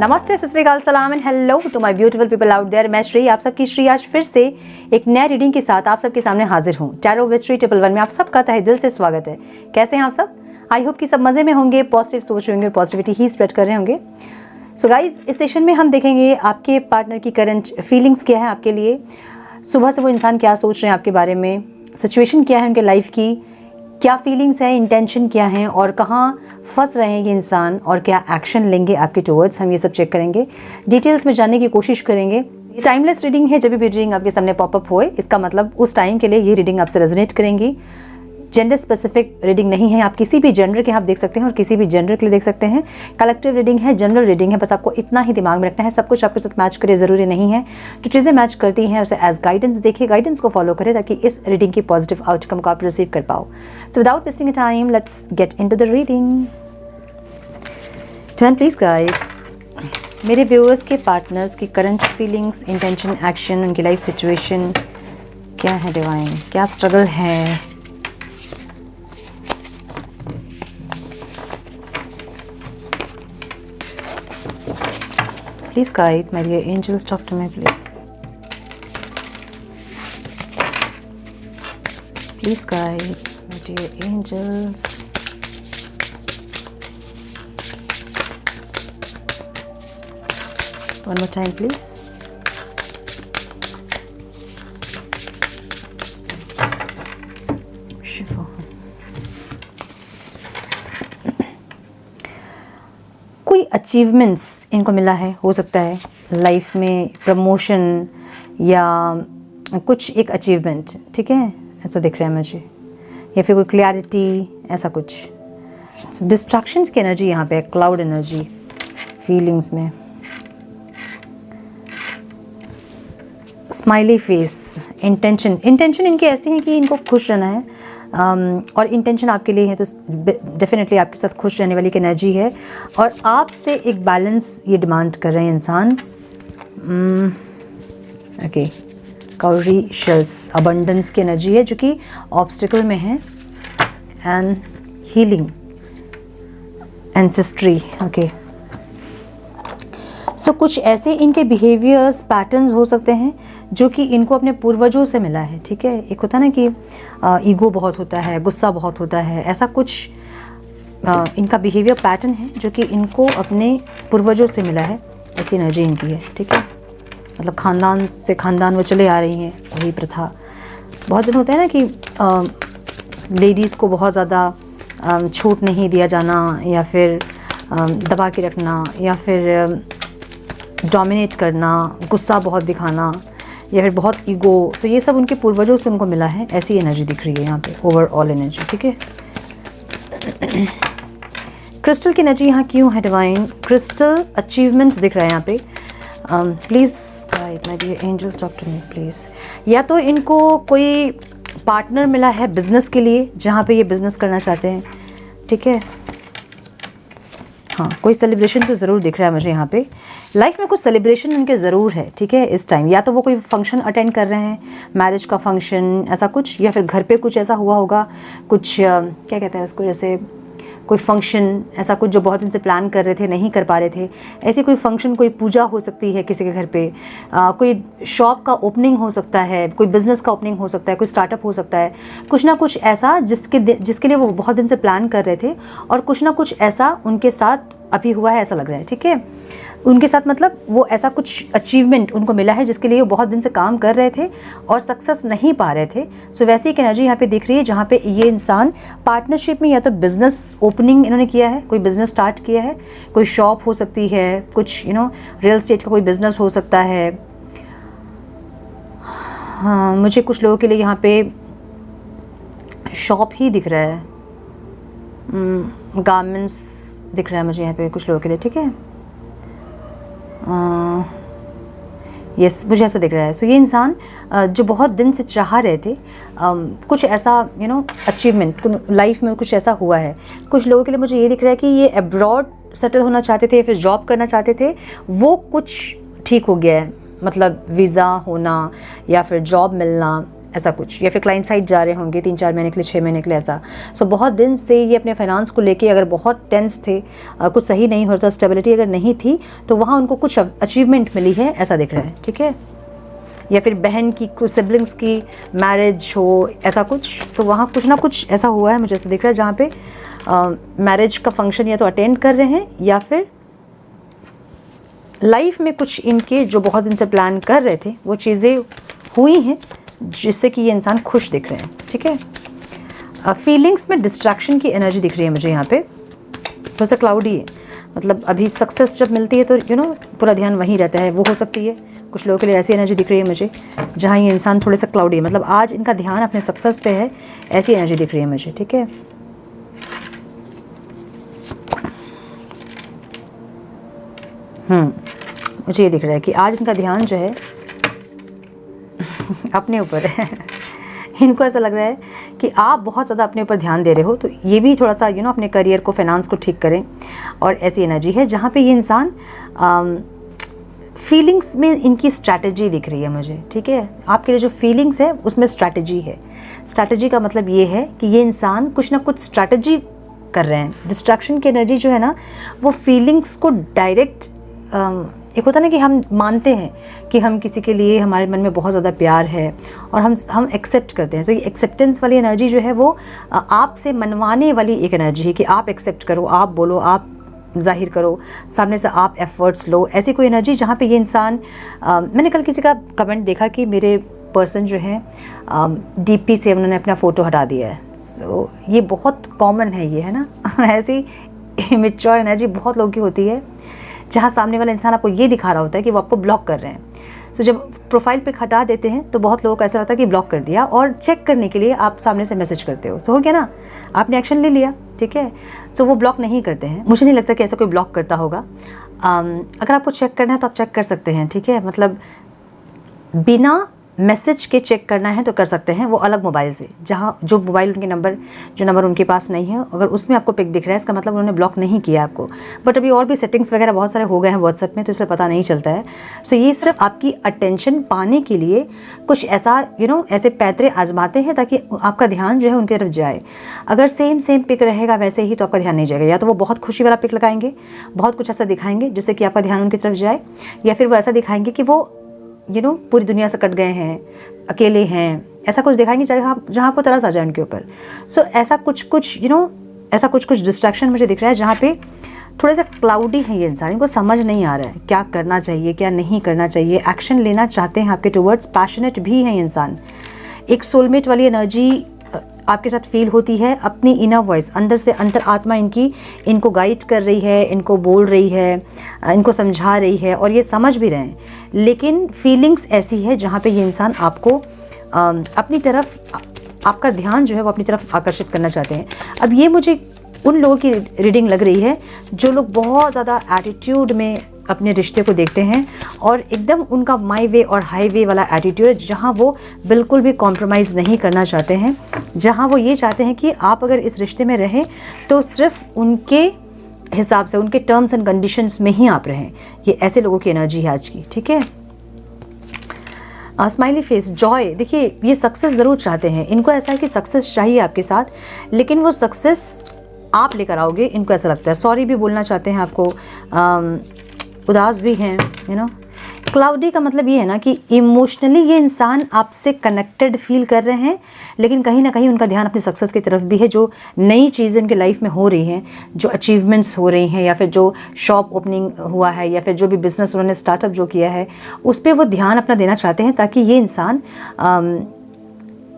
नमस्ते, सत श्री अकाल, सलाम and hello to my beautiful people out there. मैं श्री, आप सबकी श्री आज फिर से एक नया रीडिंग के साथ आप सबके सामने हाजिर हूँ। टैरो विद श्री 111 में आप सबका तहे दिल से स्वागत है। कैसे हैं आप सब? आई होप कि सब मज़े में होंगे, पॉजिटिव सोच रहे होंगे, पॉजिटिविटी ही स्प्रेड कर रहे होंगे। सो गाइज, इस सेशन में हम देखेंगे आपके पार्टनर की करंट फीलिंग्स क्या है आपके लिए, सुबह से वो इंसान क्या सोच रहे हैं आपके बारे में, सिचुएशन क्या है उनके लाइफ की, क्या फीलिंग्स हैं, इंटेंशन क्या हैं और कहाँ फंस रहे हैं ये इंसान और क्या एक्शन लेंगे आपके टुवर्ड्स, हम ये सब चेक करेंगे, डिटेल्स में जानने की कोशिश करेंगे। ये टाइमलेस रीडिंग है, जब भी रीडिंग आपके सामने पॉपअप होए इसका मतलब उस टाइम के लिए ये रीडिंग आपसे रेजोनेट करेंगी। जेंडर स्पेसिफिक रीडिंग नहीं है, आप किसी भी जेंडर के आप देख सकते हैं और किसी भी जेंडर के लिए देख सकते हैं। कलेक्टिव रीडिंग है, जनरल रीडिंग है, बस आपको इतना ही दिमाग में रखना है। सब कुछ आपके साथ मैच करे ज़रूरी नहीं है, जो चीज़ें मैच करती हैं उसे एज गाइडेंस देखिए, गाइडेंस को फॉलो करें ताकि इस रीडिंग की पॉजिटिव आउटकम को आप रिसीव कर पाओ। So without wasting a time let's get into the reading. Turn please guide मेरे व्यूअर्स के पार्टनर्स की करंट फीलिंग्स, इंटेंशन, एक्शन, उनकी लाइफ सिचुएशन क्या है डिवाइन, क्या स्ट्रगल है। Please guide, my dear angels, talk to me, please. Please guide, my dear angels. One more time, please. Shiva. कोई achievements इनको मिला है, हो सकता है लाइफ में प्रमोशन या कुछ एक अचीवमेंट, ठीक है, ऐसा दिख रहा है मुझे, या फिर कोई क्लैरिटी, ऐसा कुछ। डिस्ट्रैक्शंस की एनर्जी यहाँ पे, क्लाउड एनर्जी फीलिंग्स में। स्माइली फेस, इंटेंशन इनके ऐसे हैं कि इनको खुश रहना है और इंटेंशन आपके लिए है तो डेफिनेटली आपके साथ खुश रहने वाली एक एनर्जी है और आपसे एक बैलेंस ये डिमांड कर रहे हैं इंसान। ओके, काउरी शेल्स, अबंडेंस की एनर्जी है जो कि ऑब्स्टिकल में है, एंड हीलिंग, एंसेस्ट्री। ओके, सो कुछ ऐसे इनके बिहेवियर्स, पैटर्न्स हो सकते हैं जो कि इनको अपने पूर्वजों से मिला है, ठीक है। एक होता है ना कि ईगो बहुत होता है, गुस्सा बहुत होता है, ऐसा कुछ इनका बिहेवियर पैटर्न है जो कि इनको अपने पूर्वजों से मिला है, ऐसी एनर्जी इनकी है, ठीक है। मतलब ख़ानदान से ख़ानदान वो चले आ रही हैं, वही प्रथा। बहुत जन होता है ना कि लेडीज़ को बहुत ज़्यादा छूट नहीं दिया जाना, या फिर दबा के रखना, या फिर डोमिनेट करना, गुस्सा बहुत दिखाना, या फिर बहुत ईगो, तो ये सब उनके पूर्वजों से उनको मिला है, ऐसी एनर्जी दिख रही है यहाँ पे, ओवरऑल एनर्जी, ठीक है। क्रिस्टल की एनर्जी यहाँ क्यों है डिवाइन? क्रिस्टल अचीवमेंट्स दिख रहा है यहाँ पे। Please guide my dear angels, talk to me please. या तो इनको कोई पार्टनर मिला है बिजनेस के लिए, जहाँ पे ये बिजनेस करना चाहते हैं, ठीक है। हाँ, कोई सेलिब्रेशन तो ज़रूर दिख रहा है मुझे यहाँ पे, लाइफ में कुछ सेलिब्रेशन उनके ज़रूर है, ठीक है, इस टाइम। या तो वो कोई फंक्शन अटेंड कर रहे हैं, मैरिज का फंक्शन, ऐसा कुछ, या फिर घर पे कुछ ऐसा हुआ होगा, कुछ क्या कहते हैं उसको, जैसे कोई फंक्शन ऐसा कुछ जो बहुत दिन से प्लान कर रहे थे, नहीं कर पा रहे थे, ऐसी कोई फंक्शन, कोई पूजा हो सकती है किसी के घर पे, कोई शॉप का ओपनिंग हो सकता है, कोई बिज़नेस का ओपनिंग हो सकता है, कोई स्टार्टअप हो सकता है, कुछ ना कुछ ऐसा जिसके लिए वो बहुत दिन से प्लान कर रहे थे और कुछ ना कुछ ऐसा उनके साथ अभी हुआ है, ऐसा लग रहा है, ठीक है। उनके साथ मतलब वो ऐसा कुछ अचीवमेंट उनको मिला है जिसके लिए वो बहुत दिन से काम कर रहे थे और सक्सेस नहीं पा रहे थे। सो वैसी एक एनर्जी यहाँ पे दिख रही है जहाँ पे ये इंसान पार्टनरशिप में, या तो बिज़नेस ओपनिंग इन्होंने किया है, कोई बिज़नेस स्टार्ट किया है, कोई शॉप हो सकती है, कुछ रियल एस्टेट का कोई बिज़नेस हो सकता है। हाँ, मुझे कुछ लोगों के लिए यहाँ पे शॉप ही दिख रहा है, गारमेंट्स दिख रहा है मुझे यहाँ पे कुछ लोगों के लिए, ठीक है। यस, मुझे ऐसा दिख रहा है। सो ये इंसान जो बहुत दिन से चाह रहे थे कुछ ऐसा अचीवमेंट लाइफ में, कुछ ऐसा हुआ है। कुछ लोगों के लिए मुझे ये दिख रहा है कि ये अब्रॉड सेटल होना चाहते थे या फिर जॉब करना चाहते थे, वो कुछ ठीक हो गया है, मतलब वीज़ा होना या फिर जॉब मिलना, ऐसा कुछ, या फिर क्लाइंट साइड जा रहे होंगे 3-4 महीने के लिए, 6 महीने के लिए ऐसा। सो बहुत दिन से ये अपने फाइनेंस को लेके अगर बहुत टेंस थे, कुछ सही नहीं हो रहा था, स्टेबिलिटी अगर नहीं थी, तो वहाँ उनको कुछ अचीवमेंट मिली है, ऐसा दिख रहा है, ठीक है। या फिर बहन की, सिबलिंग्स की मैरिज हो, ऐसा कुछ, तो वहाँ कुछ ना कुछ ऐसा हुआ है, मुझे ऐसा दिख रहा है, जहाँ पे मैरिज का फंक्शन या तो अटेंड कर रहे हैं, या फिर लाइफ में कुछ इनके जो बहुत दिन से प्लान कर रहे थे वो चीज़ें हुई हैं, जिससे कि ये इंसान खुश दिख रहे हैं, ठीक है। फीलिंग्स में डिस्ट्रैक्शन की एनर्जी दिख रही है मुझे यहाँ पे, थोड़ा सा क्लाउडी है, मतलब अभी सक्सेस जब मिलती है तो पूरा ध्यान वहीं रहता है, वो हो सकती है कुछ लोगों के लिए। ऐसी एनर्जी दिख रही है मुझे जहाँ ये इंसान थोड़े सा क्लाउडी है, मतलब आज इनका ध्यान अपने सक्सेस पे है, ऐसी एनर्जी दिख रही है मुझे, ठीक है। मुझे ये दिख रहा है कि आज इनका ध्यान जो है अपने ऊपर है। इनको ऐसा लग रहा है कि आप बहुत ज़्यादा अपने ऊपर ध्यान दे रहे हो, तो ये भी थोड़ा सा अपने करियर को, फाइनेंस को ठीक करें। और ऐसी एनर्जी है जहाँ पे ये इंसान फीलिंग्स में इनकी स्ट्रैटेजी दिख रही है मुझे, ठीक है। आपके लिए जो फीलिंग्स है उसमें स्ट्रैटेजी है। स्ट्रैटेजी का मतलब ये है कि ये इंसान कुछ ना कुछ स्ट्रैटेजी कर रहे हैं। डिस्ट्रैक्शन की एनर्जी जो है ना, वो फीलिंग्स को डायरेक्ट, एक होता है ना कि हम मानते हैं कि हम किसी के लिए, हमारे मन में बहुत ज़्यादा प्यार है और हम एक्सेप्ट करते हैं। तो ये एक्सेप्टेंस वाली एनर्जी जो है वो आपसे मनवाने वाली एक एनर्जी है कि आप एक्सेप्ट करो, आप बोलो, आप जाहिर करो, सामने से आप एफर्ट्स लो, ऐसी कोई एनर्जी जहाँ पे ये इंसान मैंने कल किसी का कमेंट देखा कि मेरे पर्सन जो है डीपी से उन्होंने अपना फ़ोटो हटा दिया है। सो ये बहुत कॉमन है, ये है ना। ऐसी इमेच्योर एनर्जी बहुत लोगों की होती है, जहाँ सामने वाला इंसान आपको ये दिखा रहा होता है कि वो आपको ब्लॉक कर रहे हैं। तो जब प्रोफाइल पे हटा देते हैं तो बहुत लोगों को ऐसा लगता है कि ब्लॉक कर दिया, और चेक करने के लिए आप सामने से मैसेज करते हो, तो हो गया ना, आपने एक्शन ले लिया, ठीक है। तो वो ब्लॉक नहीं करते हैं। मुझे नहीं लगता कि ऐसा कोई ब्लॉक करता होगा। अगर आपको चेक करना है तो आप चेक कर सकते हैं, ठीक है। मतलब बिना मैसेज के चेक करना है तो कर सकते हैं, वो अलग मोबाइल से, जहाँ जो मोबाइल उनके नंबर उनके पास नहीं है, अगर उसमें आपको पिक दिख रहा है, इसका मतलब उन्होंने ब्लॉक नहीं किया आपको। बट अभी और भी सेटिंग्स वगैरह बहुत सारे हो गए हैं व्हाट्सएप में, तो इससे पता नहीं चलता है। सो ये सिर्फ आपकी अटेंशन पाने के लिए कुछ ऐसा ऐसे पैतरे आजमाते हैं ताकि आपका ध्यान जो है उनकी तरफ जाए। अगर सेम पिक रहेगा वैसे ही तो आपका ध्यान नहीं जाएगा। या तो वो बहुत खुशी वाला पिक लगाएंगे, बहुत कुछ ऐसा दिखाएंगे जिससे कि आपका ध्यान उनकी तरफ जाए, या फिर वो ऐसा दिखाएंगे कि वो पूरी दुनिया से कट गए हैं, अकेले हैं, ऐसा कुछ दिखाएंगे जहाँ आपको तरस आ जाए उनके ऊपर। सो ऐसा कुछ डिस्ट्रैक्शन मुझे दिख रहा है, जहाँ पे थोड़ा सा क्लाउडी है ये इंसान। इनको समझ नहीं आ रहा है क्या करना चाहिए, क्या नहीं करना चाहिए। एक्शन लेना चाहते हैं आपके टुवर्ड्स, पैशनेट भी है ये इंसान। एक सोलमेट वाली एनर्जी आपके साथ फील होती है। अपनी इनर वॉइस, अंदर से अंतर आत्मा इनको गाइड कर रही है, इनको बोल रही है, इनको समझा रही है, और ये समझ भी रहे हैं। लेकिन फीलिंग्स ऐसी है जहाँ पे ये इंसान आपको अपनी तरफ, आपका ध्यान जो है वो अपनी तरफ आकर्षित करना चाहते हैं। अब ये मुझे उन लोगों की रीडिंग लग रही है जो लोग बहुत ज़्यादा एटीट्यूड में अपने रिश्ते को देखते हैं, और एकदम उनका माई वे और हाई वे वाला एटीट्यूड है, जहाँ वो बिल्कुल भी कॉम्प्रोमाइज़ नहीं करना चाहते हैं। जहाँ वो ये चाहते हैं कि आप अगर इस रिश्ते में रहें तो सिर्फ उनके हिसाब से, उनके टर्म्स एंड कंडीशंस में ही आप रहें। ये ऐसे लोगों की एनर्जी है आज की, ठीक है। स्माइली फेस, जॉय, देखिए ये सक्सेस ज़रूर चाहते हैं। इनको ऐसा है कि सक्सेस चाहिए आपके साथ, लेकिन वो सक्सेस आप लेकर आओगे, इनको ऐसा लगता है। सॉरी भी बोलना चाहते हैं आपको, उदास भी हैं, क्लाउडी का मतलब ये है ना कि इमोशनली ये इंसान आपसे कनेक्टेड फील कर रहे हैं, लेकिन कहीं ना कहीं उनका ध्यान अपनी सक्सेस की तरफ भी है। जो नई चीज़ें उनके लाइफ में हो रही हैं, जो अचीवमेंट्स हो रही हैं, या फिर जो शॉप ओपनिंग हुआ है, या फिर जो भी बिज़नेस उन्होंने स्टार्टअप जो किया है, उस पर वो ध्यान अपना देना चाहते हैं, ताकि ये इंसान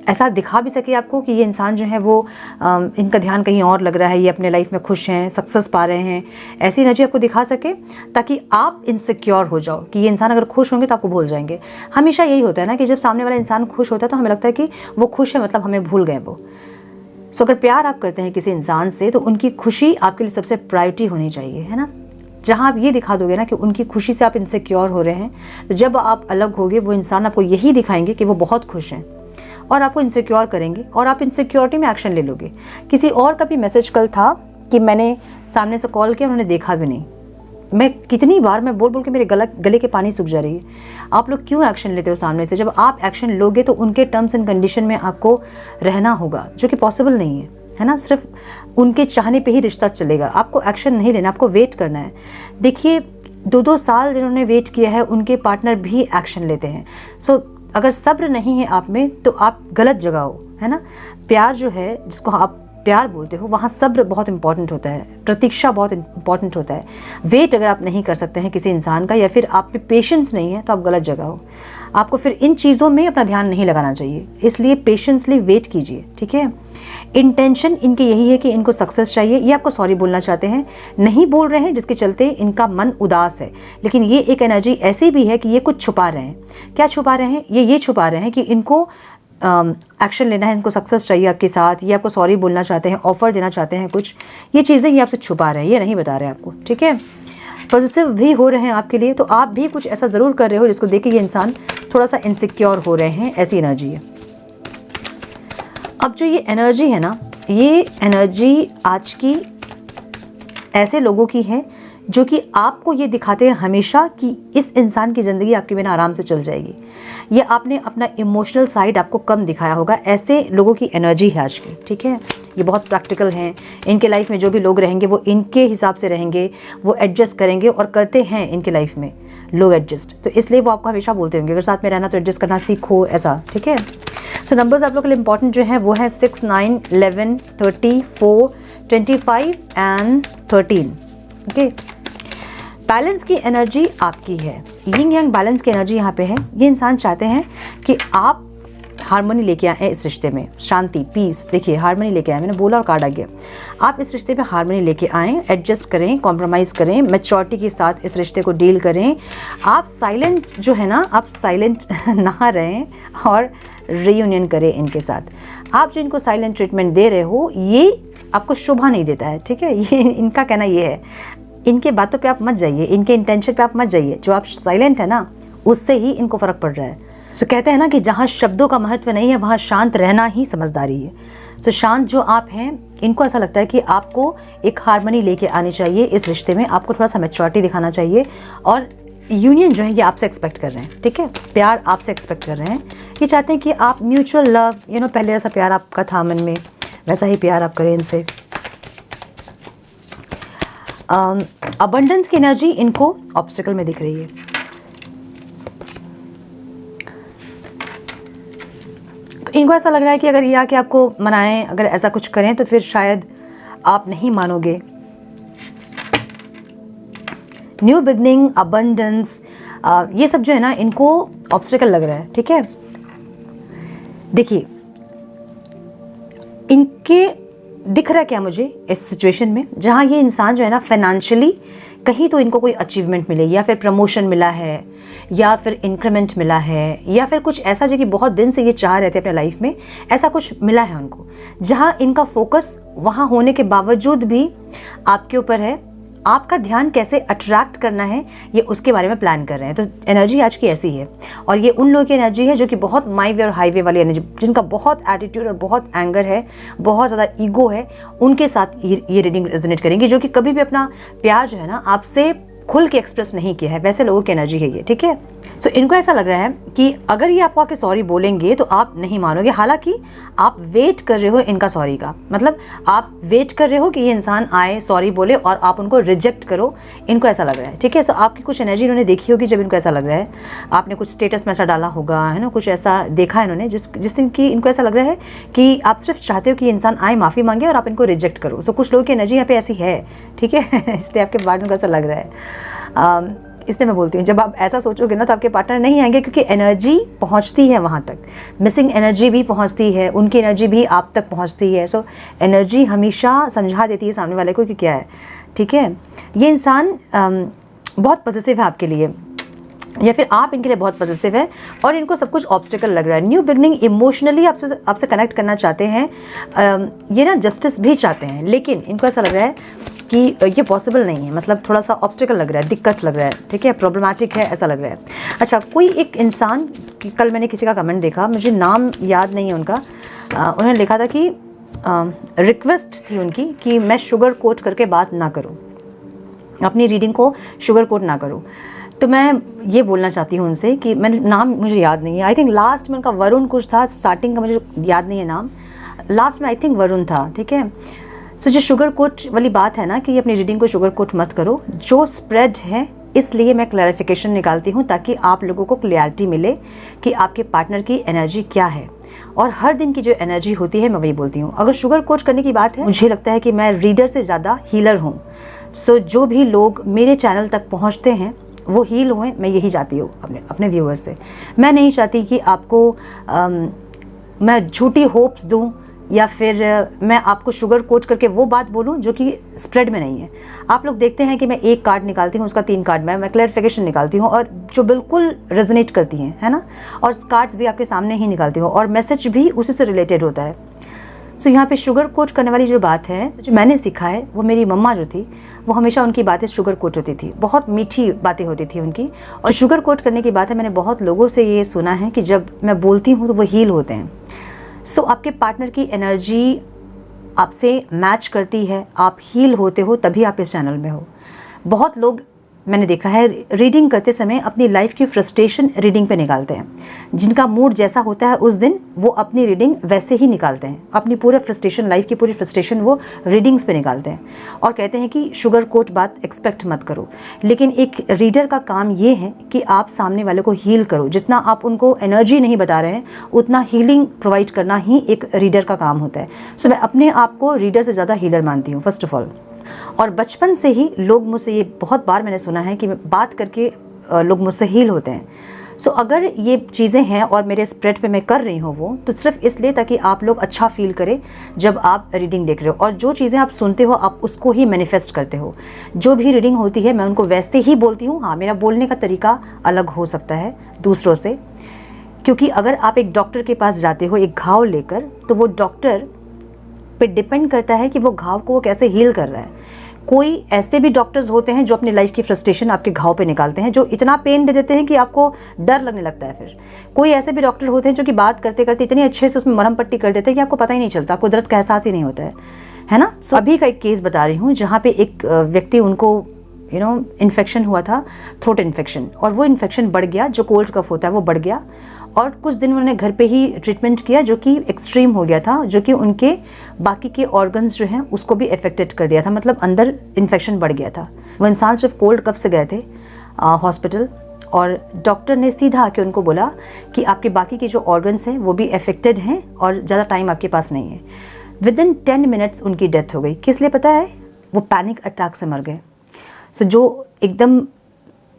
ऐसा दिखा भी सके आपको कि ये इंसान जो है वो इनका ध्यान कहीं और लग रहा है, ये अपने लाइफ में खुश हैं, सक्सेस पा रहे हैं। ऐसी एनर्जी आपको दिखा सके ताकि आप इनसिक्योर हो जाओ कि ये इंसान अगर खुश होंगे तो आपको भूल जाएंगे। हमेशा यही होता है ना कि जब सामने वाला इंसान खुश होता है तो हमें लगता है कि वो खुश है, मतलब हमें भूल गए वो। सो अगर प्यार आप करते हैं किसी इंसान से तो उनकी खुशी आपके लिए सबसे प्रायोरिटी होनी चाहिए, है ना। जहाँ आप ये दिखा दोगे ना कि उनकी खुशी से आप इनसिक्योर हो रहे हैं, तो जब आप अलग होगे वो इंसान आपको यही दिखाएंगे कि वो बहुत खुश हैं, और आपको इनसिक्योर करेंगे, और आप इनसिक्योरिटी में एक्शन ले लोगे। किसी और का भी मैसेज कल था कि मैंने सामने से कॉल किया, उन्होंने देखा भी नहीं, मैं कितनी बार मैं बोल बोल के मेरे गले के पानी सूख जा रही है। आप लोग क्यों एक्शन लेते हो सामने से? जब आप एक्शन लोगे तो उनके टर्म्स एंड कंडीशन में आपको रहना होगा, जो कि पॉसिबल नहीं है ना। सिर्फ उनके चाहने पे ही रिश्ता चलेगा। आपको एक्शन नहीं लेना, आपको वेट करना है। देखिए 2-2 साल जिन्होंने वेट किया है उनके पार्टनर भी एक्शन लेते हैं। सो अगर सब्र नहीं है आप में तो आप गलत जगह हो, है ना। प्यार जो है, जिसको आप प्यार बोलते हो, वहाँ सब्र बहुत इंपॉर्टेंट होता है, प्रतीक्षा बहुत इंपॉर्टेंट होता है। वेट अगर आप नहीं कर सकते हैं किसी इंसान का, या फिर आप में पेशेंस नहीं है, तो आप गलत जगह हो। आपको फिर इन चीज़ों में अपना ध्यान नहीं लगाना चाहिए, इसलिए पेशेंसली वेट कीजिए, ठीक है। इंटेंशन इनके यही है कि इनको सक्सेस चाहिए, ये आपको सॉरी बोलना चाहते हैं, नहीं बोल रहे हैं, जिसके चलते इनका मन उदास है। लेकिन ये एक एनर्जी ऐसी भी है कि ये कुछ छुपा रहे हैं। क्या छुपा रहे हैं? ये छुपा रहे हैं कि इनको एक्शन लेना है, इनको सक्सेस चाहिए आपके साथ, ये आपको सॉरी बोलना चाहते हैं, ऑफर देना चाहते हैं कुछ। ये चीज़ें ये आपसे छुपा रहे हैं, ये नहीं बता रहे हैं आपको, ठीक है। पॉजिटिव भी हो रहे हैं आपके लिए, तो आप भी कुछ ऐसा ज़रूर कर रहे हो जिसको देख के ये इंसान थोड़ा सा इनसिक्योर हो रहे हैं, ऐसी एनर्जी है। अब जो ये एनर्जी है ना, ये एनर्जी आज की ऐसे लोगों की है जो कि आपको ये दिखाते हैं हमेशा कि इस इंसान की ज़िंदगी आपके बिना आराम से चल जाएगी। ये आपने अपना इमोशनल साइड आपको कम दिखाया होगा, ऐसे लोगों की एनर्जी है आज की, ठीक है। ये बहुत प्रैक्टिकल हैं, इनके लाइफ में जो भी लोग रहेंगे वो इनके हिसाब से रहेंगे, वो एडजस्ट करेंगे और करते हैं इनके लाइफ में लोग एडजस्ट। तो इसलिए वो आपको हमेशा बोलते होंगे अगर साथ में रहना तो एडजस्ट करना सीखो, ऐसा, ठीक है। सो नंबर्स आप लोग के लिए इंपॉर्टेंट जो है वो है 6, 9, 11, 30, 4, 25 एंड 13, ओके। बैलेंस की एनर्जी आपकी है, यिंग यांग बैलेंस की एनर्जी यहाँ पे है। ये इंसान चाहते हैं कि आप हारमोनी लेके आए इस रिश्ते में, शांति, पीस। देखिए हारमोनी लेके आए, मैंने बोला और कार्ड आ गया। आप इस रिश्ते में हारमोनी लेके आएँ, एडजस्ट करें, कॉम्प्रोमाइज़ करें, मैच्योरिटी के साथ इस रिश्ते को डील करें। आप साइलेंट जो है ना, आप साइलेंट ना रहें और रीयूनियन करें इनके साथ। आप जो इनको साइलेंट ट्रीटमेंट दे रहे हो ये आपको शोभा नहीं देता है, ठीक है। ये इनका कहना ये है, इनके बातों पे आप मत जाइए, इनके इंटेंशन पे आप मत जाइए। जो आप साइलेंट है ना, उससे ही इनको फ़र्क पड़ रहा है। तो कहते हैं ना कि जहाँ शब्दों का महत्व नहीं है वहाँ शांत रहना ही समझदारी है। तो शांत जो आप हैं, इनको ऐसा लगता है कि आपको एक हार्मनी लेके आनी चाहिए इस रिश्ते में, आपको थोड़ा सा मैच्योरिटी दिखाना चाहिए और यूनियन जो है ये आपसे एक्सपेक्ट कर रहे हैं, ठीक है। प्यार आपसे एक्सपेक्ट कर रहे हैं, ये चाहते हैं कि आप म्यूचुअल लव, पहले ऐसा प्यार आपका था मन में, वैसा ही प्यार आप करें इनसे। अबंडेंस की एनर्जी इनको ऑब्स्टिकल में दिख रही है। तो इनको ऐसा लग रहा है कि अगर ये आके आपको मनाएं, अगर ऐसा कुछ करें तो फिर शायद आप नहीं मानोगे। न्यू बिगनिंग, अबंडेंस, ये सब जो है ना इनको ऑब्स्टिकल लग रहा है, ठीक है। देखिए इनके दिख रहा है क्या मुझे इस सिचुएशन में, जहाँ ये इंसान जो है ना फाइनेंशियली कहीं तो इनको कोई अचीवमेंट मिले, या फिर प्रमोशन मिला है, या फिर इंक्रीमेंट मिला है, या फिर कुछ ऐसा जो कि बहुत दिन से ये चाह रहे थे अपने लाइफ में, ऐसा कुछ मिला है उनको, जहाँ इनका फोकस वहाँ होने के बावजूद भी आपके ऊपर है। आपका ध्यान कैसे अट्रैक्ट करना है ये उसके बारे में प्लान कर रहे हैं। तो एनर्जी आज की ऐसी है, और ये उन लोगों की एनर्जी है जो कि बहुत माई वे और हाईवे वाली एनर्जी, जिनका बहुत एटीट्यूड और बहुत एंगर है, बहुत ज़्यादा ईगो है, उनके साथ ये रीडिंग रेजोनेट करेंगी, जो कि कभी भी अपना प्यार जो है ना आपसे खुल के एक्सप्रेस नहीं किया है, वैसे लोगों की एनर्जी है ये, ठीक है। सो इनको ऐसा लग रहा है कि अगर ये आपको आके सॉरी बोलेंगे तो आप नहीं मानोगे, हालांकि आप वेट कर रहे हो इनका सॉरी का, मतलब आप वेट कर रहे हो कि ये इंसान आए, सॉरी बोले और आप उनको रिजेक्ट करो, इनको ऐसा लग रहा है, ठीक है। सो आपकी कुछ एनर्जी इन्होंने देखी होगी जब इनको ऐसा लग रहा है, आपने कुछ स्टेटस में ऐसा डाला होगा, है ना, कुछ ऐसा देखा है इन्होंने जिससे कि इनको ऐसा लग रहा है कि आप सिर्फ चाहते हो कि इंसान आए, माफ़ी मांगे और आप इनको रिजेक्ट करो। सो कुछ लोगों की एनर्जी यहाँ पे ऐसी है, ठीक है। इसलिए आपके पार्टनर को ऐसा लग रहा है। इसलिए मैं बोलती हूँ जब आप ऐसा सोचोगे ना तो आपके पार्टनर नहीं आएंगे, क्योंकि एनर्जी पहुँचती है वहाँ तक, मिसिंग एनर्जी भी पहुँचती है, उनकी एनर्जी भी आप तक पहुँचती है। सो एनर्जी हमेशा समझा देती है सामने वाले को कि क्या है, ठीक है। ये इंसान बहुत पॉजिटिव है आपके लिए, या फिर आप इनके लिए बहुत पॉजिटिव है, और इनको सब कुछ ऑब्स्टिकल लग रहा है। न्यू बिगनिंग, इमोशनली आपसे कनेक्ट करना चाहते हैं, ये ना जस्टिस भी चाहते हैं, लेकिन इनको ऐसा लग रहा है कि ये पॉसिबल नहीं है, मतलब थोड़ा सा ऑब्स्टिकल लग रहा है, दिक्कत लग रहा है, ठीक है, प्रॉब्लमैटिक है, ऐसा लग रहा है। अच्छा, कोई एक इंसान, कल मैंने किसी का कमेंट देखा, मुझे नाम याद नहीं है उनका, उन्होंने लिखा था कि रिक्वेस्ट थी उनकी कि मैं शुगर कोट करके बात ना करूं। अपनी रीडिंग को शुगर कोट ना करो। तो मैं ये बोलना चाहती हूँ उनसे कि मैंने नाम मुझे याद नहीं है, आई थिंक लास्ट में उनका वरुण कुछ था, स्टार्टिंग का मुझे याद नहीं है नाम, लास्ट में आई थिंक वरुण था, ठीक है। सो जो शुगर कोट वाली बात है ना कि अपनी रीडिंग को शुगर कोट मत करो, जो स्प्रेड है इसलिए मैं क्लैरिफिकेशन निकालती हूँ ताकि आप लोगों को क्लैरिटी मिले कि आपके पार्टनर की एनर्जी क्या है, और हर दिन की जो एनर्जी होती है मैं वही बोलती हूँ। अगर शुगर कोट करने की बात है, मुझे लगता है कि मैं रीडर से ज़्यादा हीलर हूँ। सो जो भी लोग मेरे चैनल तक पहुँचते हैं वो हील हुए, मैं यही चाहती हूँ अपने व्यूअर्स से। मैं नहीं चाहती कि आपको मैं झूठी होप्स दूँ या फिर मैं आपको शुगर कोट करके वो बात बोलूं जो कि स्प्रेड में नहीं है। आप लोग देखते हैं कि मैं एक कार्ड निकालती हूँ, उसका 3 कार्ड मैं क्लैरिफिकेशन निकालती हूँ और जो बिल्कुल रेजोनेट करती हैं, है ना, और कार्ड्स भी आपके सामने ही निकालती हूँ और मैसेज भी उसी से रिलेटेड होता है। सो यहाँ पे शुगर कोट करने वाली जो बात है, जो मैंने सीखा है, वो मेरी मम्मा जो थी वो हमेशा उनकी बातें शुगर कोट होती थी, बहुत मीठी बातें होती थी उनकी। और शुगर कोट करने की बात है, मैंने बहुत लोगों से ये सुना है कि जब मैं बोलती हूँ तो वो हील होते हैं। सो आपके पार्टनर की एनर्जी आपसे मैच करती है, आप हील होते हो, तभी आप इस चैनल में हो। बहुत लोग मैंने देखा है रीडिंग करते समय अपनी लाइफ की फ्रस्ट्रेशन रीडिंग पे निकालते हैं। जिनका मूड जैसा होता है उस दिन वो अपनी रीडिंग वैसे ही निकालते हैं, अपनी पूरा फ्रस्ट्रेशन, लाइफ की पूरी फ्रस्ट्रेशन वो रीडिंग्स पे निकालते हैं और कहते हैं कि शुगर कोट बात एक्सपेक्ट मत करो। लेकिन एक रीडर का काम ये है कि आप सामने वाले को हील करो। जितना आप उनको एनर्जी नहीं बता रहे हैं उतना हीलिंग प्रोवाइड करना ही एक रीडर का काम होता है। सो मैं अपने आप को रीडर से ज़्यादा हीलर मानती हूँ फर्स्ट ऑफ ऑल। और बचपन से ही लोग मुझसे, ये बहुत बार मैंने सुना है कि बात करके लोग मुझसे हील होते हैं। सो अगर ये चीज़ें हैं और मेरे स्प्रेड पे मैं कर रही हूँ वो, तो सिर्फ इसलिए ताकि आप लोग अच्छा फील करें जब आप रीडिंग देख रहे हो। और जो चीज़ें आप सुनते हो आप उसको ही मैनिफेस्ट करते हो। जो भी रीडिंग होती है मैं उनको वैसे ही बोलती हूँ। हाँ, मेरा बोलने का तरीका अलग हो सकता है दूसरों से, क्योंकि अगर आप एक डॉक्टर के पास जाते हो एक घाव लेकर, तो वो डॉक्टर पे डिपेंड करता है कि वो घाव को वो कैसे हील कर रहा है। कोई ऐसे भी डॉक्टर्स होते हैं जो अपनी लाइफ की फ्रस्ट्रेशन आपके घाव पे निकालते हैं, जो इतना पेन दे देते हैं कि आपको डर लगने लगता है। फिर कोई ऐसे भी डॉक्टर होते हैं जो कि बात करते करते इतनी अच्छे से उसमें मरहम पट्टी कर देते हैं कि आपको पता ही नहीं चलता, आपको दर्द का एहसास ही नहीं होता है ना। सो अभी का एक केस बता रही हूँ जहाँ पे एक व्यक्ति, उनको इन्फेक्शन हुआ था, थ्रोट इन्फेक्शन, और वो इन्फेक्शन बढ़ गया, जो कोल्ड कफ होता है वो बढ़ गया, और कुछ दिन उन्होंने घर पे ही ट्रीटमेंट किया जो कि एक्सट्रीम हो गया था, जो कि उनके बाकी के ऑर्गन्स जो हैं उसको भी अफेक्टेड कर दिया था, मतलब अंदर इन्फेक्शन बढ़ गया था। वो इंसान सिर्फ कोल्ड कफ से गए थे हॉस्पिटल, और डॉक्टर ने सीधा आके उनको बोला कि आपके बाकी के जो ऑर्गन्स हैं वो भी अफेक्टेड हैं और ज़्यादा टाइम आपके पास नहीं है। विदिन 10 मिनट्स उनकी डेथ हो गई। किस लिए पता है? वो पैनिक अटैक से मर गए। सो जो एकदम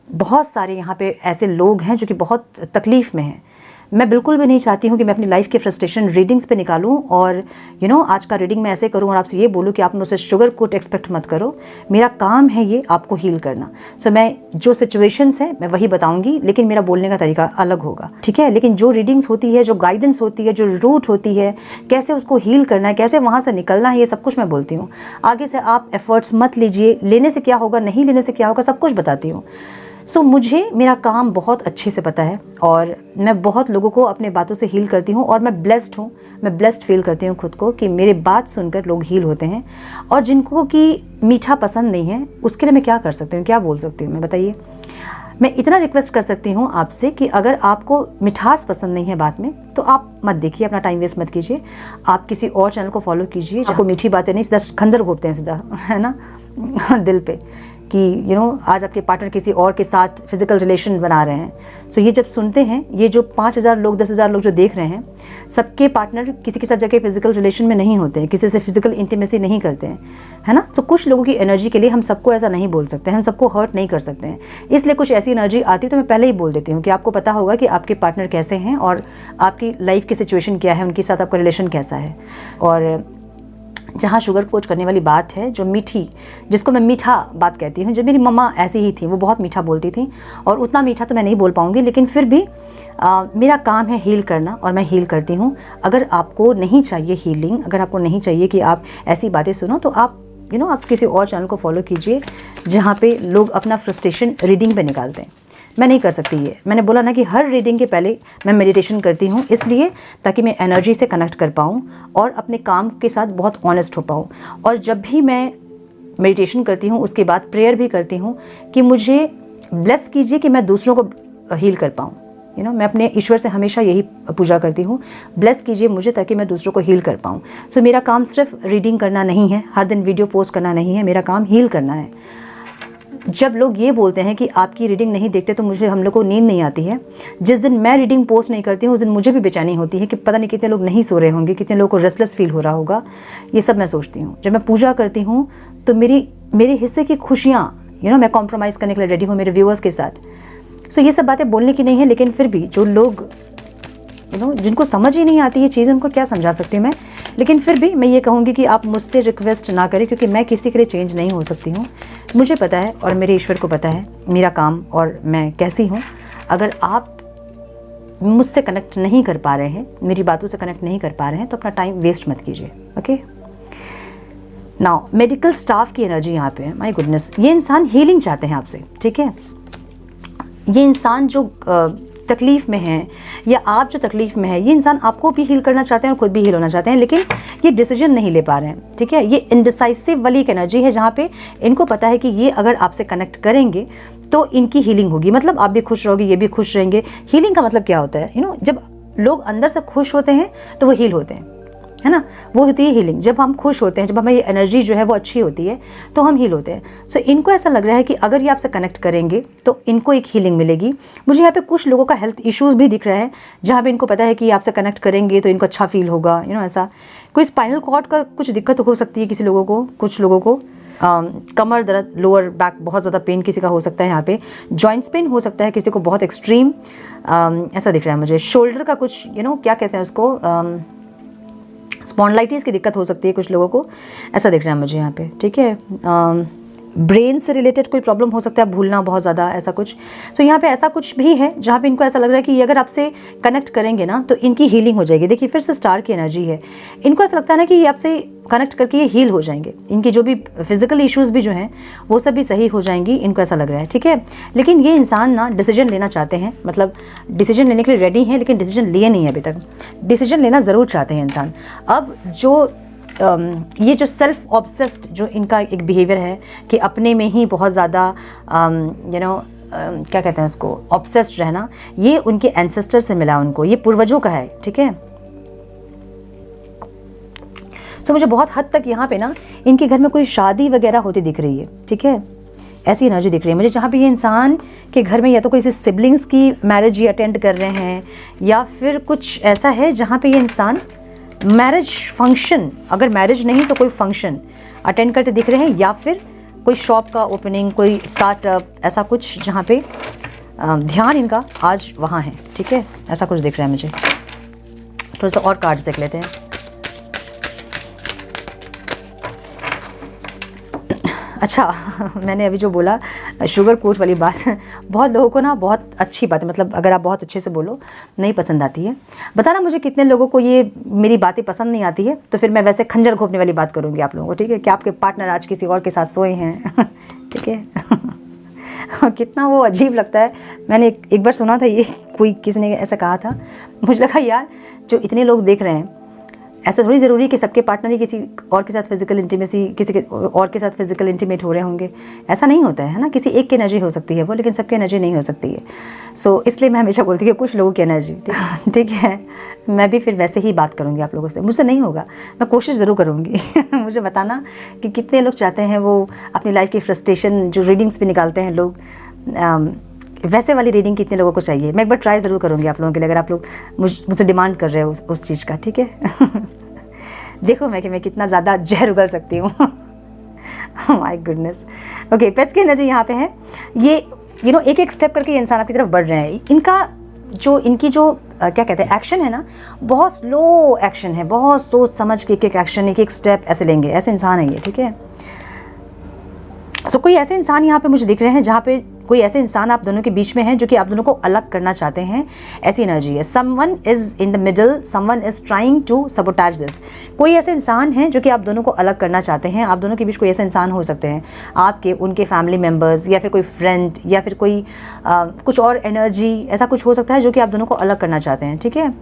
बहुत सारे यहाँ पे ऐसे लोग हैं जो कि बहुत तकलीफ़ में हैं। मैं बिल्कुल भी नहीं चाहती हूँ कि मैं अपनी लाइफ की फ्रस्ट्रेशन रीडिंग्स पे निकालूं और आज का रीडिंग मैं ऐसे करूँ और आपसे ये बोलूँ कि आप मुझसे शुगर कोट एक्सपेक्ट मत करो। मेरा काम है ये आपको हील करना। सो मैं जो सिचुएशंस हैं मैं वही बताऊँगी, लेकिन मेरा बोलने का तरीका अलग होगा, ठीक है। लेकिन जो रीडिंग्स होती है, जो गाइडेंस होती है, जो रूट होती है, कैसे उसको हील करना है, कैसे वहाँ से निकलना है, ये सब कुछ मैं बोलती हूँ। आगे से आप एफर्ट्स मत लीजिए, लेने से क्या होगा, नहीं लेने से क्या होगा, सब कुछ बताती हूँ। सो मुझे मेरा काम बहुत अच्छे से पता है और मैं बहुत लोगों को अपने बातों से हील करती हूँ, और मैं ब्लेस्ड हूँ, मैं ब्लेस्ड फील करती हूँ खुद को कि मेरे बात सुनकर लोग हील होते हैं। और जिनको कि मीठा पसंद नहीं है उसके लिए मैं क्या कर सकती हूँ, क्या बोल सकती हूँ मैं, बताइए। मैं इतना रिक्वेस्ट कर सकती हूँ आपसे कि अगर आपको मिठास पसंद नहीं है बात में तो आप मत देखिए, अपना टाइम वेस्ट मत कीजिए। आप किसी और चैनल को फॉलो कीजिए जिसको मीठी बातें नहीं, सीधा खंजर घोपते हैं सीधा, है ना, दिल पे कि आज आपके पार्टनर किसी और के साथ फिजिकल रिलेशन बना रहे हैं। सो ये जब सुनते हैं, ये जो 5,000 लोग 10,000 लोग जो देख रहे हैं, सबके पार्टनर किसी के साथ जाके फिजिकल रिलेशन में नहीं होते हैं, किसी से फिजिकल इंटीमेसी नहीं करते हैं, है ना। सो कुछ लोगों की एनर्जी के लिए हम सबको ऐसा नहीं बोल सकते हैं, हम सबको हर्ट नहीं कर सकते हैं। इसलिए कुछ ऐसी एनर्जी आती है तो मैं पहले ही बोल देती हूँ कि आपको पता होगा कि आपके पार्टनर कैसे हैं और आपकी लाइफ की सिचुएशन क्या है, उनके साथ आपका रिलेशन कैसा है। और जहाँ शुगर कोट करने वाली बात है, जो मीठी, जिसको मैं मीठा बात कहती हूँ, जो मेरी मम्मा ऐसी ही थी, वो बहुत मीठा बोलती थी, और उतना मीठा तो मैं नहीं बोल पाऊँगी, लेकिन फिर भी मेरा काम है हील करना और मैं हील करती हूँ। अगर आपको नहीं चाहिए हीलिंग, अगर आपको नहीं चाहिए कि आप ऐसी बातें सुनो, तो आप आप किसी और चैनल को फॉलो कीजिए जहाँ पे लोग अपना फ्रस्ट्रेशन रीडिंग पे निकालते हैं। मैं नहीं कर सकती ये। मैंने बोला ना कि हर रीडिंग के पहले मैं मेडिटेशन करती हूँ, इसलिए ताकि मैं एनर्जी से कनेक्ट कर पाऊँ और अपने काम के साथ बहुत ऑनेस्ट हो पाऊँ। और जब भी मैं मेडिटेशन करती हूँ, उसके बाद प्रेयर भी करती हूँ कि मुझे ब्लेस कीजिए कि मैं दूसरों को हील कर पाऊँ। मैं अपने ईश्वर से हमेशा यही पूजा करती हूँ, ब्लेस कीजिए मुझे ताकि मैं दूसरों को हील कर पाऊँ। सो मेरा काम सिर्फ रीडिंग करना नहीं है, हर दिन वीडियो पोस्ट करना नहीं है, मेरा काम हील करना है। जब लोग ये बोलते हैं कि आपकी रीडिंग नहीं देखते तो हम लोग को नींद नहीं आती है, जिस दिन मैं रीडिंग पोस्ट नहीं करती हूँ उस दिन मुझे भी बेचैनी होती है कि पता नहीं कितने लोग नहीं सो रहे होंगे, कितने लोगों को रेस्टलेस फील हो रहा होगा। ये सब मैं सोचती हूँ। जब मैं पूजा करती हूँ तो मेरे हिस्से की खुशियाँ मैं कॉम्प्रोमाइज़ करने के लिए रेडी हूँ मेरे व्यूअर्स के साथ। सो ये सब बातें बोलने की नहीं है, लेकिन फिर भी जो लोग जिनको समझ ही नहीं आती ये चीज़, उनको क्या समझा सकती हूँ मैं। लेकिन फिर भी मैं ये कहूँगी कि आप मुझसे रिक्वेस्ट ना करें, क्योंकि मैं किसी के लिए चेंज नहीं हो सकती हूँ। मुझे पता है और मेरे ईश्वर को पता है मेरा काम और मैं कैसी हूँ। अगर आप मुझसे कनेक्ट नहीं कर पा रहे हैं, मेरी बातों से कनेक्ट नहीं कर पा रहे हैं, तो अपना टाइम वेस्ट मत कीजिए। ओके, नाउ मेडिकल स्टाफ की एनर्जी यहाँ पे है। माय गुडनेस, ये इंसान हीलिंग चाहते हैं आपसे, ठीक है। ये इंसान जो तकलीफ़ में है या आप जो तकलीफ़ में है, ये इंसान आपको भी हील करना चाहते हैं और खुद भी हील होना चाहते हैं, लेकिन ये डिसीजन नहीं ले पा रहे हैं, ठीक है। ये इनडिसाइसिव वाली एक एनर्जी है जहाँ पे इनको पता है कि ये अगर आपसे कनेक्ट करेंगे तो इनकी हीलिंग होगी, मतलब आप भी खुश रहोगे, ये भी खुश रहेंगे। हीलिंग का मतलब क्या होता है, जब लोग अंदर से खुश होते हैं तो वो हील होते हैं, है ना। वो होती है हीलिंग। जब हम खुश होते हैं, जब हमारी एनर्जी जो है वो अच्छी होती है तो हम हील होते हैं। सो इनको ऐसा लग रहा है कि अगर ये आपसे कनेक्ट करेंगे तो इनको एक हीलिंग मिलेगी। मुझे यहाँ पे कुछ लोगों का हेल्थ इश्यूज़ भी दिख रहा है, जहाँ पे इनको पता है कि आपसे कनेक्ट करेंगे तो इनको अच्छा फील होगा। ऐसा कोई स्पाइनल कॉर्ड का कुछ दिक्कत हो सकती है किसी लोगों को, कुछ लोगों को कमर दर्द, लोअर बैक बहुत ज़्यादा पेन किसी का हो सकता है, यहाँ पे जॉइंट्स पेन हो सकता है किसी को बहुत एक्सट्रीम, ऐसा दिख रहा है मुझे। शोल्डर का कुछ क्या कहते हैं उसको, स्पॉन्डिलाइटिस की दिक्कत हो सकती है कुछ लोगों को, ऐसा दिख रहा है मुझे यहाँ पे, ठीक है। ब्रेन से रिलेटेड कोई प्रॉब्लम हो सकता है, भूलना बहुत ज़्यादा, ऐसा कुछ। सो यहाँ पे ऐसा कुछ भी है जहाँ पे इनको ऐसा लग रहा है कि अगर आपसे कनेक्ट करेंगे ना तो इनकी हीलिंग हो जाएगी। देखिए फिर से स्टार की एनर्जी है। इनको ऐसा लगता है ना कि ये आपसे कनेक्ट करके ये हील हो जाएंगे, इनकी जो भी फिजिकल इश्यूज़ भी जो हैं वो सब भी सही हो जाएंगी, इनको ऐसा लग रहा है, ठीक है। लेकिन ये इंसान ना डिसीजन लेना चाहते हैं, मतलब डिसीजन लेने के लिए रेडी हैं, लेकिन डिसीजन लिए नहीं है अभी तक। डिसीजन लेना ज़रूर चाहते हैं इंसान। अब जो ये जो सेल्फ ऑब्सेस्ड जो इनका एक बिहेवियर है कि अपने में ही बहुत ज़्यादा क्या कहते हैं उसको, ऑब्सेस्ड रहना, ये उनके एंसेस्टर से मिला उनको, ये पूर्वजों का है, ठीक है। सो मुझे बहुत हद तक यहाँ पे ना इनके घर में कोई शादी वगैरह होती दिख रही है, ठीक है। ऐसी एनर्जी दिख रही है मुझे, जहाँ पे ये इंसान के घर में या तो कोई सिबलिंग्स की मैरिज ये अटेंड कर रहे हैं, या फिर कुछ ऐसा है जहाँ पे ये इंसान मैरिज फंक्शन, अगर मैरिज नहीं तो कोई फंक्शन अटेंड करते दिख रहे हैं, या फिर कोई शॉप का ओपनिंग, कोई स्टार्टअप, ऐसा कुछ जहाँ पे ध्यान इनका आज वहाँ है, ठीक है। ऐसा कुछ दिख रहा है मुझे। थोड़ा सा और कार्ड्स देख लेते हैं। अच्छा मैंने अभी जो बोला शुगर कोट वाली बात, बहुत लोगों को ना बहुत अच्छी बात है, मतलब अगर आप बहुत अच्छे से बोलो नहीं पसंद आती है। बताना मुझे कितने लोगों को ये मेरी बातें पसंद नहीं आती है, तो फिर मैं वैसे खंजर घोंपने वाली बात करूँगी आप लोगों को, ठीक है। कि आपके पार्टनर आज किसी और के साथ सोए हैं ठीक है कितना वो अजीब लगता है। मैंने एक बार सुना था, ये कोई किसी ने ऐसा कहा था, मुझे लगा यार जो इतने लोग देख रहे हैं, ऐसा थोड़ी ज़रूरी कि सबके पार्टनर ही किसी और के साथ फिजिकल इंटीमेसी, किसी के और के साथ फिजिकल इंटीमेट हो रहे होंगे, ऐसा नहीं होता है ना। किसी एक की एनर्जी हो सकती है वो, लेकिन सबकी एनर्जी नहीं हो सकती है। सो इसलिए मैं हमेशा बोलती हूँ कुछ लोगों की एनर्जी, ठीक है। मैं भी फिर वैसे ही बात करूँगी आप लोगों से, मुझसे नहीं होगा, मैं कोशिश ज़रूर करूँगी मुझे बताना कि कितने लोग चाहते हैं वो अपनी लाइफ की फ्रस्ट्रेशन, जो रीडिंग्स भी निकालते हैं लोग, वैसे वाली रीडिंग कितने लोगों को चाहिए। मैं एक बार ट्राई ज़रूर करूँगी आप लोगों के लिए, अगर आप लोग मुझसे डिमांड कर रहे हो उस चीज़ का, ठीक है देखो मैं कितना ज़्यादा जहर उगल सकती हूँ माय गुडनेस। ओके, पेट्स की एनर्जी यहाँ पे है। ये एक एक स्टेप करके इंसान आपकी तरफ बढ़ रहे हैं। इनकी जो क्या कहते हैं एक्शन है ना, बहुत स्लो एक्शन है, बहुत सोच समझ के एक एक एक्शन, एक एक स्टेप ऐसे लेंगे, ऐसे इंसान है ये, ठीक है। सो कोई ऐसे इंसान यहाँ पे मुझे दिख रहे हैं जहाँ पे कोई ऐसे इंसान आप दोनों के बीच में है जो कि आप दोनों को अलग करना चाहते हैं, ऐसी एनर्जी है। Someone is in the middle, someone is trying to sabotage this. कोई ऐसे इंसान है जो कि आप दोनों को अलग करना चाहते हैं। आप दोनों के बीच कोई ऐसे इंसान हो सकते हैं, आपके उनके फैमिली मेम्बर्स या फिर कोई फ्रेंड या फिर कोई कुछ और एनर्जी, ऐसा कुछ हो सकता है जो कि आप दोनों को अलग करना चाहते हैं, ठीक है।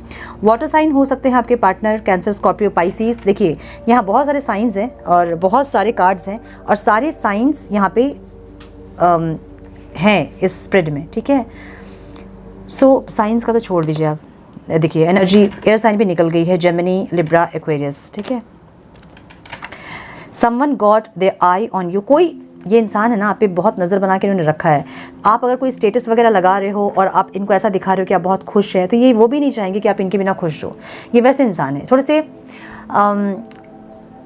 वाटर साइन हो सकते हैं आपके पार्टनर, कैंसर, स्कॉर्पियो, पाइसिस। देखिए यहाँ बहुत सारे साइंस हैं और बहुत सारे कार्ड्स हैं और सारे साइंस यहाँ पे हैं इस स्प्रेड में, ठीक है। सो साइंस का तो छोड़ दीजिए आप। देखिए एनर्जी एयर साइन भी निकल गई है, जेमिनी, लिब्रा, एक्वेरियस, ठीक है। Someone got their eye on you. कोई ये इंसान है ना, आप पे बहुत नज़र बना के इन्होंने रखा है। आप अगर कोई स्टेटस वगैरह लगा रहे हो और आप इनको ऐसा दिखा रहे हो कि आप बहुत खुश हैं, तो ये वो भी नहीं चाहेंगे कि आप इनके बिना खुश हो। ये वैसे इंसान है, थोड़े से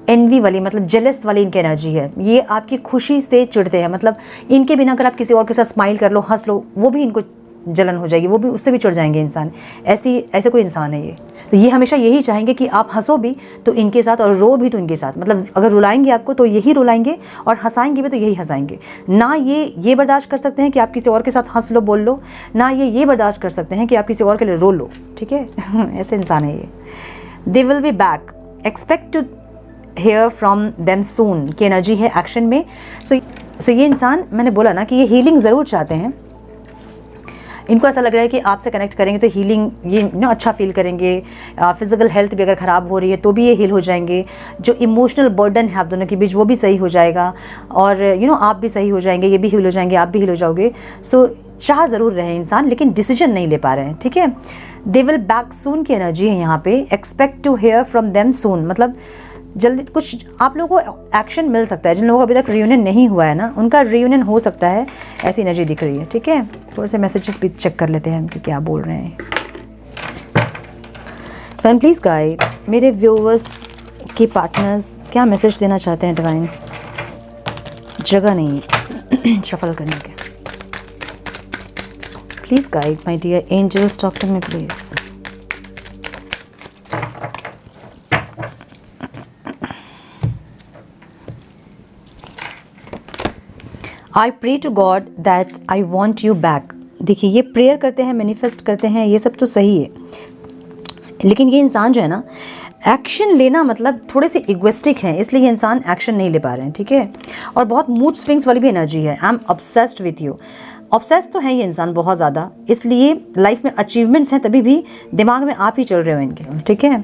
एनवी वाली, मतलब जेलस वाली इनकी एनर्जी है। ये आपकी खुशी से चिढ़ते हैं, मतलब इनके बिना अगर आप किसी और के साथ स्माइल कर लो, हंस लो, वो भी इनको जलन हो जाएगी, वो भी उससे भी चिढ़ जाएंगे इंसान। ऐसे कोई इंसान है ये। तो ये हमेशा यही चाहेंगे कि आप हंसो भी तो इनके साथ और रो भी तो इनके साथ। मतलब अगर रुलाएंगे आपको तो यही रुलाएंगे और हंसाएंगे भी तो यही हंसाएंगे। ना ये बर्दाश्त कर सकते हैं कि आप किसी और के साथ हंस लो, बोल लो, ना ये बर्दाश्त कर सकते हैं कि आप किसी और के लिए रो लो, ठीक है। ऐसे इंसान है ये। They will be back, expect to hear from them soon की एनर्जी है एक्शन में। सो ये इंसान, मैंने बोला ना कि ये हीलिंग ज़रूर चाहते हैं। इनको ऐसा लग रहा है कि आपसे कनेक्ट करेंगे तो हीलिंग, ये अच्छा फील करेंगे। फिजिकल हेल्थ भी अगर ख़राब हो रही है तो भी ये हील हो जाएंगे। जो इमोशनल बर्डन है आप दोनों के बीच वो भी सही हो जाएगा और आप भी सही हो जाएंगे, ये भी हील हो जाएंगे, आप भी हील हो जाओगे। सो चाह ज़रूर रहे इंसान, लेकिन डिसीजन नहीं ले पा रहे हैं, ठीक है। दे विल बैक सून की एनर्जी है यहाँ पे। Expect to hear from them soon, मतलब जल्दी कुछ आप लोगों को एक्शन मिल सकता है। जिन लोगों का अभी तक रियूनियन नहीं हुआ है ना, उनका रियूनियन हो सकता है, ऐसी एनर्जी दिख रही है, ठीक है। थोड़े से मैसेजेस भी चेक कर लेते हैं हम कि क्या बोल रहे हैं। फैन प्लीज़ गाइड, मेरे व्यूअर्स के पार्टनर्स क्या मैसेज देना चाहते हैं डिवाइन। जगह नहीं शफल करने के। Please guide my dear angels, talk to me please. I pray to God that I want you back. देखिए ये प्रेयर करते हैं, मैनिफेस्ट करते हैं, ये सब तो सही है, लेकिन ये इंसान जो है ना, एक्शन लेना मतलब थोड़े से इगोइस्टिक हैं, इसलिए ये इंसान एक्शन नहीं ले पा रहे हैं, ठीक है। और बहुत मूड स्विंग्स वाली भी एनर्जी है। I am obsessed with you. Obsessed तो है ये इंसान बहुत ज़्यादा, इसलिए लाइफ में अचीवमेंट्स हैं तभी भी दिमाग में आप ही चल रहे हो इनके, ठीक है।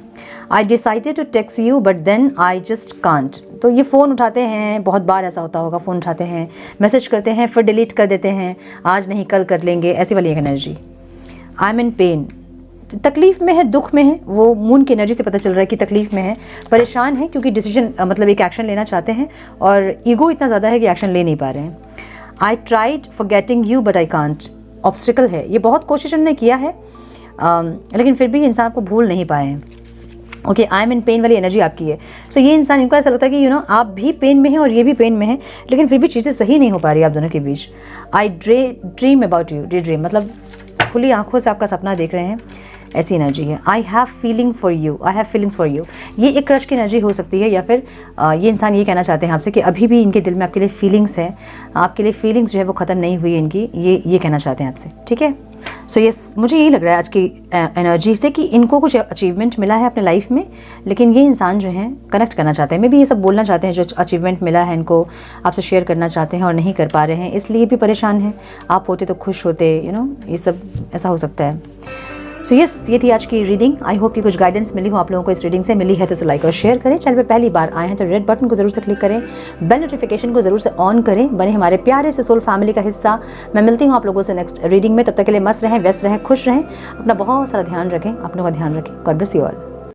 I decided to text you but then I just can't. तो ये फ़ोन उठाते हैं, बहुत बार ऐसा होता होगा, फ़ोन उठाते हैं, मैसेज करते हैं, फिर डिलीट कर देते हैं, आज नहीं कल कर लेंगे, ऐसी वाली एक energy. I am in pen, तकलीफ़ में है, दुख में है। वो मून की एनर्जी से पता चल रहा है कि तकलीफ़ में है, परेशान है, क्योंकि डिसीजन मतलब एक एक्शन लेना चाहते हैं और ईगो इतना ज़्यादा है कि एक्शन ले नहीं पा रहे हैं। I tried forgetting you but I can't. Obstacle है, ये बहुत कोशिश उन्होंने किया है लेकिन फिर भी इंसान को भूल नहीं पाए हैं। Okay, I am in pen वाली एनर्जी आपकी है। सो ये इंसान, इनको ऐसा लगता है कि आप भी पेन में हैं और ये भी पेन में है, लेकिन फिर भी चीज़ें सही नहीं हो पा रही आप दोनों के बीच। I dream about you, dream मतलब खुली आंखों से आपका सपना देख रहे हैं, ऐसी एनर्जी है। I have feeling for you, I have feelings for you. ये एक क्रश की एनर्जी हो सकती है, या फिर ये इंसान ये कहना चाहते हैं आपसे कि अभी भी इनके दिल में आपके लिए फीलिंग्स है, आपके लिए फीलिंग्स जो है वो ख़त्म नहीं हुई इनकी, ये कहना चाहते हैं आपसे, ठीक है। सो ये मुझे यही लग रहा है आज की एनर्जी से कि इनको कुछ अचीवमेंट मिला है अपने लाइफ में, लेकिन ये इंसान जो है कनेक्ट करना चाहते हैं, मे भी ये सब बोलना चाहते हैं, जो अचीवमेंट मिला है इनको आपसे शेयर करना चाहते हैं और नहीं कर पा रहे हैं, इसलिए भी परेशान हैं। आप होते तो खुश होते, ये सब ऐसा हो सकता है। सो यस, ये थी आज की रीडिंग। आई होप कि कुछ गाइडेंस मिली हो आप लोगों को इस रीडिंग से। मिली है तो इसे लाइक और शेयर करें। चैनल पे पहली बार आए हैं तो रेड बटन को ज़रूर से क्लिक करें, बेल नोटिफिकेशन को ज़रूर से ऑन करें, बने हमारे प्यारे से सोल फैमिली का हिस्सा। मैं मिलती हूँ आप लोगों से नेक्स्ट रीडिंग में। तब तक के लिए मस्त रहें, व्यस्त रहें, खुश रहें, अपना बहुत सारा ध्यान रखें, अपनों का ध्यान रखें। God bless you all.